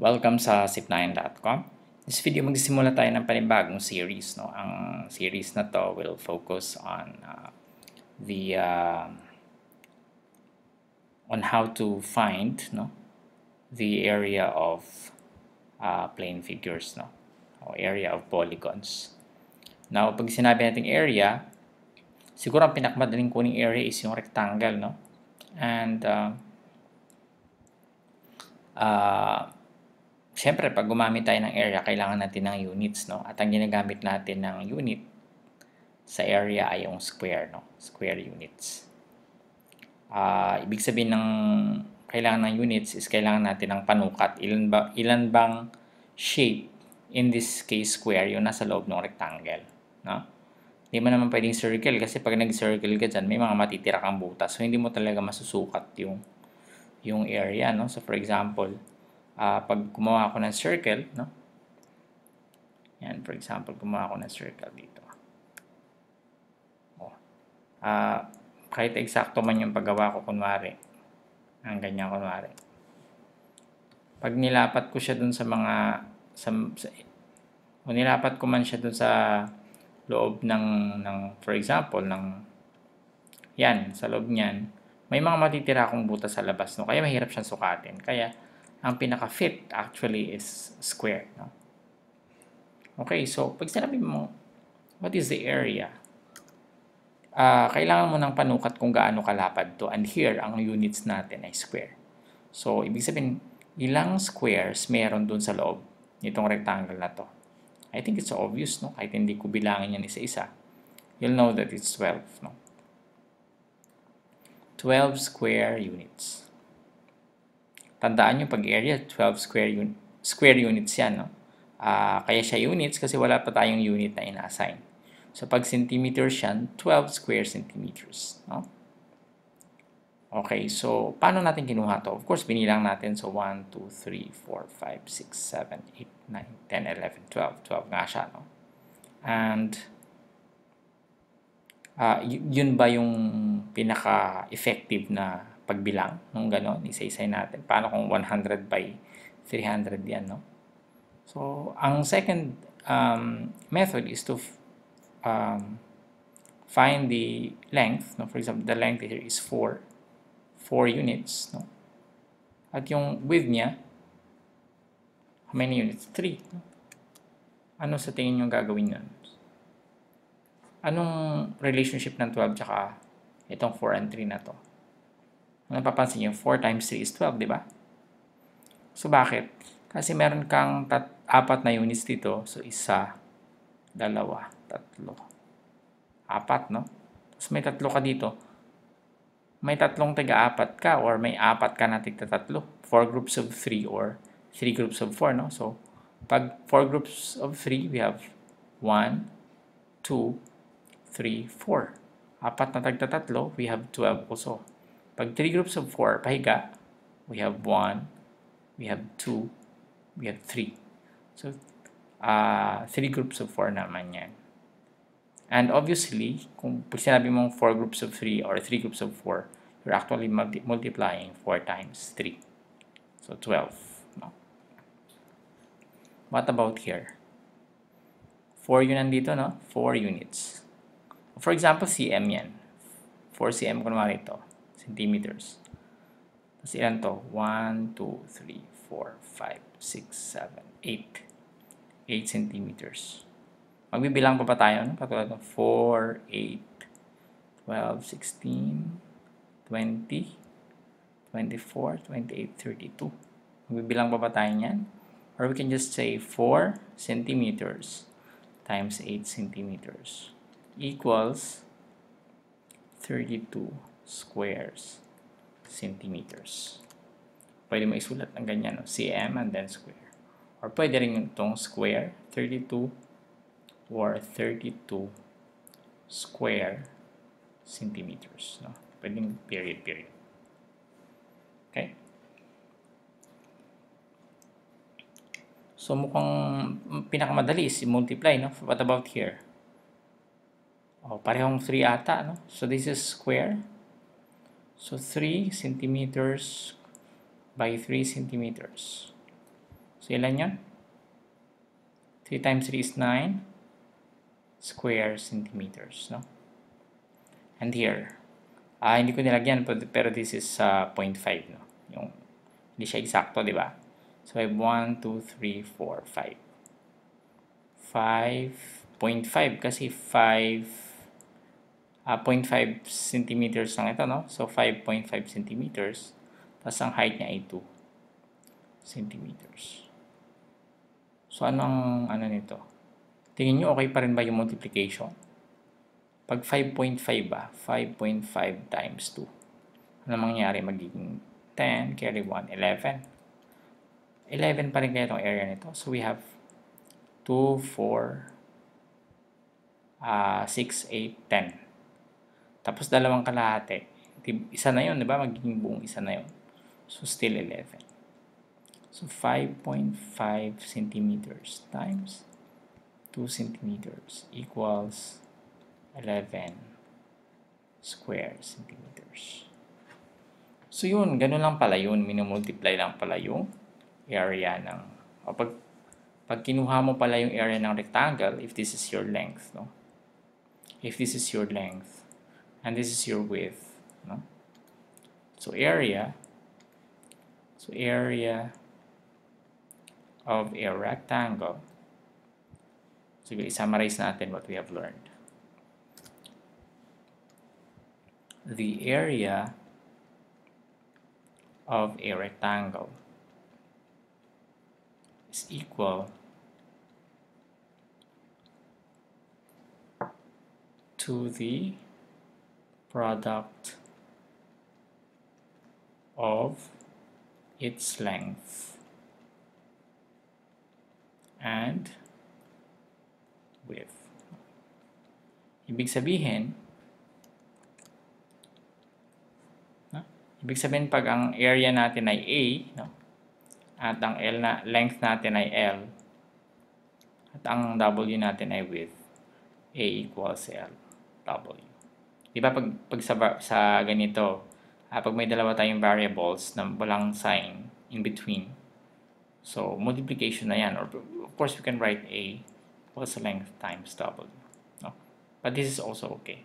Welcome sa zip9.com. This video magsisimula tayo ng panibagong series. No? Ang series na to will focus on on how to find the area of plane figures, o area of polygons. Now, pag sinabi nating area, siguro ang pinakamadaling kuning area is yung rectangle, no? And siyempre, pag gumamit tayo ng area, kailangan natin ng units, no? At ang ginagamit natin ng unit sa area ay yung square, no? Square units. Ibig sabihin ng kailangan ng units is kailangan natin ng panukat. Ilan bang shape, in this case square, yung nasa loob ng rectangle, no? Hindi mo naman pwedeng circle kasi pag nag-circle ka dyan, may mga matitira kang butas. So, hindi mo talaga masusukat yung area, no? So, for example, pag gumawa ako ng circle, no? Yan, for example, gumawa ako ng circle dito. Kahit eksakto man yung paggawa ko, kunwari, ang ganyan, kunwari. Pag nilapat ko siya dun sa mga, o nilapat ko man siya dun sa loob ng for example, yan, sa loob niyan, may mga matitira akong butas sa labas, no? Kaya mahirap siyang sukatin. Kaya, ang pinaka-fit actually is square, no? Okay, so pag sinabi mo, what is the area? Kailangan mo ng panukat kung gaano kalapad to. And here, ang units natin ay square. So, ibig sabihin, ilang squares meron dun sa loob nitong rectangle na to. I think it's obvious, no? Kahit hindi ko bilangin yan isa-isa. You'll know that it's 12, no? 12 square units. Tandaan nyo, pag area, 12 square units yan, no? Kaya siya units kasi wala pa tayong unit na ina-assign. So, pag centimeters yan, 12 square centimeters, no? Okay, so, paano natin kinuha to? Of course, binilang natin. So, 1, 2, 3, 4, 5, 6, 7, 8, 9, 10, 11, 12. 12 nga siya, no? And, yun ba yung pinaka-effective na pagbilang? Nung gano'n, isa-isay natin. Paano kung 100 by 300 yan, no? So, ang second method is to find the length. No? For example, the length here is 4 units. No? At yung width niya, how many units? 3. No? Ano sa tingin nyo gagawin yun? Anong relationship ng 12 tsaka itong 4 and 3 na to? Ano papansin nyo? 4 times 3 is 12, di ba? So, bakit? Kasi meron kang 4 na units dito. So, 1, 2, 3, 4, no? Tapos may 3 ka dito. May 3 taga-4 ka or may 4 ka na tigta-3. 4 groups of 3 or 3 groups of 4, no? So, pag 4 groups of 3, we have 1, 2, 3, 4. 4 na tagta-3, we have 12 also. Pag 3 groups of 4, pahiga, we have 1, we have 2, we have 3. So, 3 groups of 4 naman yan. And obviously, kung sinabi mong 4 groups of 3 or 3 groups of 4, you're actually multiplying 4 times 3. So, 12. No? What about here? 4 yun nandito, no? 4 units. For example, cm yan. 4 cm kunwari ito. Centimeters. Tapos ilan to? 1, 2, 3, 4, 5, 6, 7, 8. 8 centimeters. Magbibilang pa tayo, no? Katulad ng 4, 8, 12, 16, 20, 24, 28, 32. Magbibilang pa tayo niyan? Or we can just say 4 centimeters times 8 centimeters equals 32 squares centimeters. Pwede mo isulat ng ganyan, no? cm and then square. Or pwede rin itong square, 32 or 32 square centimeters. No? Pwedeng period. Okay? So, mukhang pinakamadali is i-multiply, no? What about here? Parehong 3 ata, no? So, this is square. So, 3 centimeters by 3 centimeters. So, ilan yun? 3 times 3 is 9 square centimeters, no? And here, hindi ko nilagyan, pero this is 0.5, no? Hindi siya eksakto, di ba? So, I have 1, 2, 3, 4, 5. 5.5 kasi 0.5 centimeters lang ito, no? So, 5.5 centimeters. Tapos, ang height niya ay 2 centimeters. So, anong nito? Tingin nyo, okay pa rin ba yung multiplication? Pag 5.5 ba? 5.5 times 2. Ano mangyayari? Magiging 10, carry 1, 11. 11 pa rin kaya itong area nito. So, we have 2, 4, 6, 8, 10. Tapos, dalawang kalahati. Isa na yun, di ba? Magiging buong isa na yun. So, still 11. So, 5.5 centimeters times 2 centimeters equals 11 square centimeters. So, yun. Ganun lang pala yun. Minumultiply lang pala yung area ng... Pag kinuha mo pala yung area ng rectangle, if this is your length, no? If this is your length, and this is your width, no? So, area of a rectangle. Sige, summarize natin what we have learned. The area of a rectangle is equal to the product of its length and width. Ibig sabihin pag ang area natin ay A, no? At ang length natin ay L, at ang W natin ay width, A equals L, W. Diba pag sa ganito, pag may dalawa tayong variables na walang sign in between, so multiplication na yan, or of course we can write A equals length times W, no? But this is also okay.